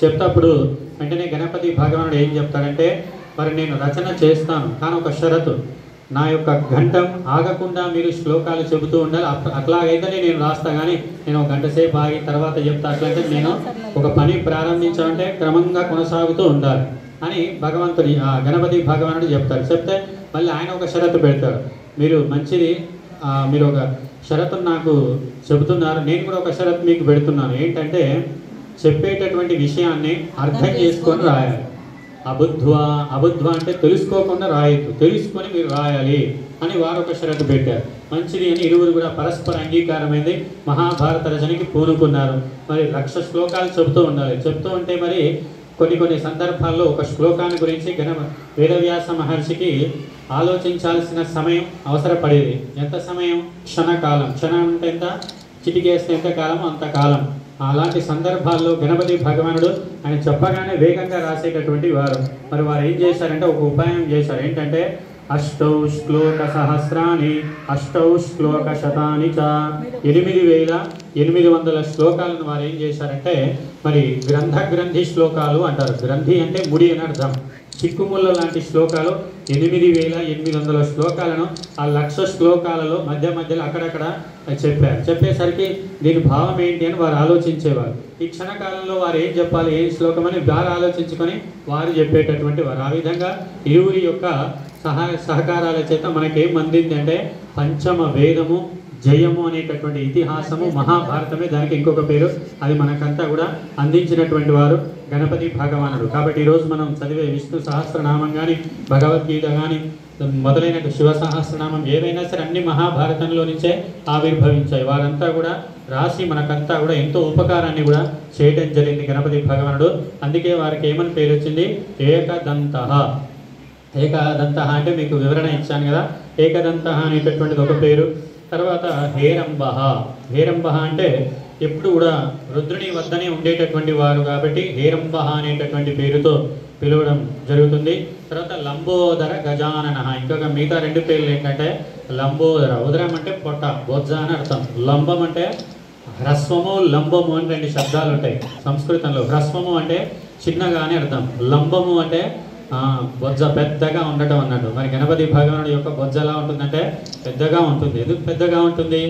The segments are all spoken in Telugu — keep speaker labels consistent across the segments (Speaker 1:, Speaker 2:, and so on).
Speaker 1: చెప్తప్పుడు వెంటనే గణపతి భగవానుడు ఏం చెప్తాడంటే, మరి నేను రచన చేస్తాను కానీ ఒక షరతు, నా యొక్క గంటం ఆగకుండా మీరు శ్లోకాలు చెబుతూ ఉండాలి. అట్లాగైతేనే నేను రాస్తా, కానీ నేను ఒక గంట సేపు ఆగి తర్వాత చెప్తా. అట్లయితే నేను ఒక పని ప్రారంభించాలంటే క్రమంగా కొనసాగుతూ ఉండాలి అని భగవంతుడి గణపతి భగవానుడు చెప్తాడు. చెప్తే మళ్ళీ ఆయన ఒక షరతు పెడతాడు, మీరు మంచిది, మీరు ఒక షరతును నాకు చెబుతున్నారు, నేను కూడా ఒక షరతు మీకు పెడుతున్నాను. ఏంటంటే చెప్పేటటువంటి విషయాన్ని అర్థం చేసుకొని రాయాలి. అబుద్ధ్వ అంటే తెలుసుకోకుండా రాయొద్దు, తెలుసుకొని మీరు రాయాలి అని వారు ఒక షరతు పెట్టారు. మంచిది అని ఇరువురు కూడా పరస్పర అంగీకారమైంది. మహాభారత రచనకి పూనుకున్నారు. మరి 1,00,000 శ్లోకాలు చెబుతూ ఉండాలి. చెప్తూ ఉంటే మరి కొన్ని సందర్భాల్లో ఒక శ్లోకాన్ని గురించి వేదవ్యాస మహర్షికి ఆలోచించాల్సిన సమయం అవసరపడేది. ఎంత సమయం? క్షణకాలం. క్షణం అంటే ఎంత? చిటికేస్తే ఎంత కాలం అంత కాలం. అలాంటి సందర్భాల్లో గణపతి భగవానుడు ఆయన చెప్పగానే వేగంగా రాసేటటువంటి వారు. మరి వారు ఏం చేశారంటే ఒక ఉపాయం చేశారు. ఏంటంటే 8 శ్లోక సహస్రాన్ని 8 శ్లోక శతాని చ 8,800 శ్లోకాలను వారు ఏం చేశారంటే, మరి గ్రంథి శ్లోకాలు అంటారు. గ్రంథి అంటే ముడి అని అర్థం. చిక్కుముళ్ళ లాంటి శ్లోకాలు 8,800 శ్లోకాలను ఆ 1,00,000 శ్లోకాలలో మధ్యలో అక్కడక్కడ చెప్పారు. చెప్పేసరికి దీని భావం ఏంటి అని వారు ఆలోచించేవారు. ఈ క్షణకాలంలో వారు ఏం చెప్పాలి, ఏం శ్లోకం అని వారు ఆలోచించుకొని వారు చెప్పేటటువంటి వారు. ఆ విధంగా ఇరువురి యొక్క సహకారాల చేత మనకేం అందింది అంటే పంచమ వేదము, జయము అనేటటువంటి ఇతిహాసము, మహాభారతమే దానికి ఇంకొక పేరు. అది మనకంతా కూడా అందించినటువంటి వారు గణపతి భగవానుడు. కాబట్టి ఈరోజు మనం చదివే విష్ణు సహస్రనామం కానీ, భగవద్గీత కానీ, మొదలైన శివ సహస్రనామం ఏవైనా సరే అన్ని మహాభారతంలో నుంచే ఆవిర్భవించాయి. వారంతా కూడా రాసి మనకంతా కూడా ఎంతో ఉపకారాన్ని కూడా చేయడం జరిగింది గణపతి భగవానుడు. అందుకే వారికి ఏమని పేరు వచ్చింది? ఏకదంతః. ఏకదంతః అంటే మీకు వివరణ ఇచ్చాను కదా. ఏకదంతః అనేటటువంటిది ఒక పేరు. తర్వాత హేరంబః. హేరంబః అంటే ఎప్పుడు కూడా రుద్రుని వద్దనే ఉండేటటువంటి వారు కాబట్టి హేరంబః అనేటటువంటి పేరుతో పిలవడం జరుగుతుంది. తర్వాత లంబోదర గజానన. ఇంకొక మిగతా 2 పేర్లు ఏంటంటే లంబోదర. ఉదరం అంటే పొట్ట, బొజ్జ అని అర్థం. లంబం అంటే హ్రస్వము, లంబము అని 2 శబ్దాలు ఉంటాయి సంస్కృతంలో. హ్రస్వము అంటే చిన్నగా అని అర్థం, లంబము అంటే బొజ్జ పెద్దగా ఉండటం అన్నట్టు. మరి గణపతి భగవానుడి యొక్క బొజ్జ ఎలా ఉంటుందంటే పెద్దగా ఉంటుంది. ఎందుకు పెద్దగా ఉంటుంది?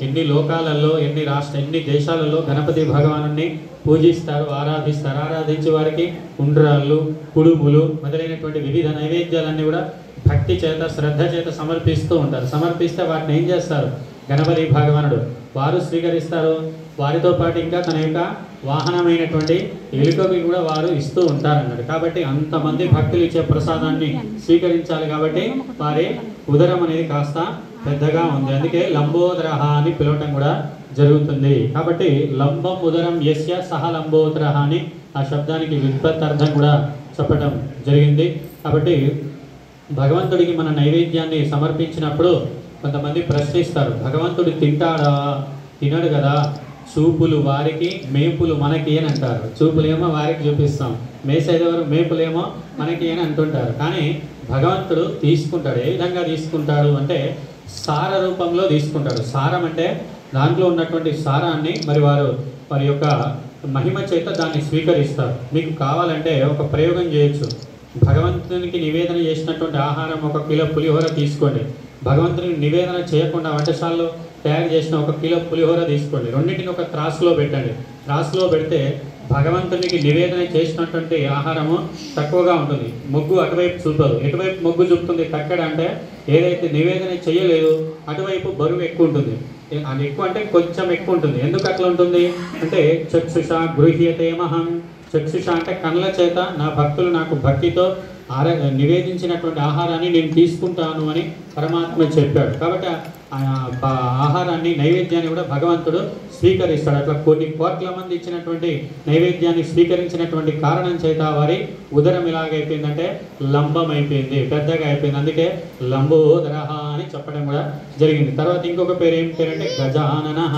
Speaker 1: ఎన్ని లోకాలలో, ఎన్ని దేశాలలో గణపతి భగవానుడిని పూజిస్తారు, ఆరాధిస్తారు. ఆరాధించే వారికి ఉండ్రాళ్ళు, కుడుములు మొదలైనటువంటి వివిధ నైవేద్యాలన్నీ కూడా భక్తి చేత, శ్రద్ధ చేత సమర్పిస్తూ ఉంటారు. సమర్పిస్తే వాటిని ఏం చేస్తారు? గణపతి భగవానుడు వారు స్వీకరిస్తారు. వారితో పాటు ఇంకా తన యొక్క వాహనమైనటువంటి ఎలుకకి కూడా వారు ఇస్తూ ఉంటారన్నాడు. కాబట్టి అంతమంది భక్తులు ఇచ్చే ప్రసాదాన్ని స్వీకరించాలి కాబట్టి వారి ఉదరం అనేది కాస్త పెద్దగా ఉంది. అందుకే లంబోదరః అని పిలవటం కూడా జరుగుతుంది. కాబట్టి లంబం ఉదరం యస్య సహ లంబోదరః అని ఆ శబ్దానికి వ్యుత్పత్తార్థం కూడా చెప్పడం జరిగింది. కాబట్టి భగవంతుడికి మన నైవేద్యాన్ని సమర్పించినప్పుడు కొంతమంది ప్రశ్నిస్తారు, భగవంతుడు తింటాడా? తినడు కదా. చూపులు వారికి, మేపులు మనకి అని అంటారు. చూపులేమో వారికి చూపిస్తాం, మేసేదెవరు? మేపులేమో మనకి అని అంటుంటారు. కానీ భగవంతుడు తీసుకుంటాడు. ఏ విధంగా తీసుకుంటాడు అంటే సార రూపంలో తీసుకుంటాడు. సారం అంటే దాంట్లో ఉన్నటువంటి సారాన్ని మరి వారి యొక్క మహిమ చేత దాన్ని స్వీకరిస్తారు. మీకు కావాలంటే ఒక ప్రయోగం చేయొచ్చు. భగవంతునికి నివేదన చేసినటువంటి ఆహారం 1 కిలో పులిహోర తీసుకోండి. భగవంతునికి నివేదన చేయకుండా వంటశాలలో తయారు చేసిన 1 కిలో పులిహోర తీసుకోండి. రెండింటిని ఒక త్రాసులో పెట్టండి. త్రాసులో పెడితే భగవంతునికి నివేదన చేసినటువంటి ఆహారము తక్కువగా ఉంటుంది. మొగ్గు అటువైపు చూపదు. ఎటువైపు మొగ్గు చూపుతుంది? తక్కడ అంటే ఏదైతే నివేదన చేయలేదు అటువైపు బరువు ఎక్కువ ఉంటుంది. అది ఎక్కువ అంటే కొంచెం ఎక్కువ ఉంటుంది. ఎందుకు అట్లా ఉంటుంది అంటే చక్షుష గృహ్యతే మహం. చక్షుష అంటే కళ్ళ చేత నా భక్తులు నాకు భక్తితో నివేదించినటువంటి ఆహారాన్ని నేను తీసుకుంటాను అని పరమాత్మ చెప్పాడు. కాబట్టి ఆహారాన్ని, నైవేద్యాన్ని కూడా భగవంతుడు స్వీకరిస్తాడు. అట్లా కొన్ని కోట్ల మంది ఇచ్చినటువంటి నైవేద్యాన్ని స్వీకరించినటువంటి కారణం చేత వారి ఉదరం ఎలాగైపోయిందంటే లంబం అయిపోయింది, పెద్దగా అయిపోయింది. అందుకే లంబోదరః అని చెప్పడం కూడా జరిగింది. తర్వాత ఇంకొక పేరు ఏం పేరంటే గజాననః.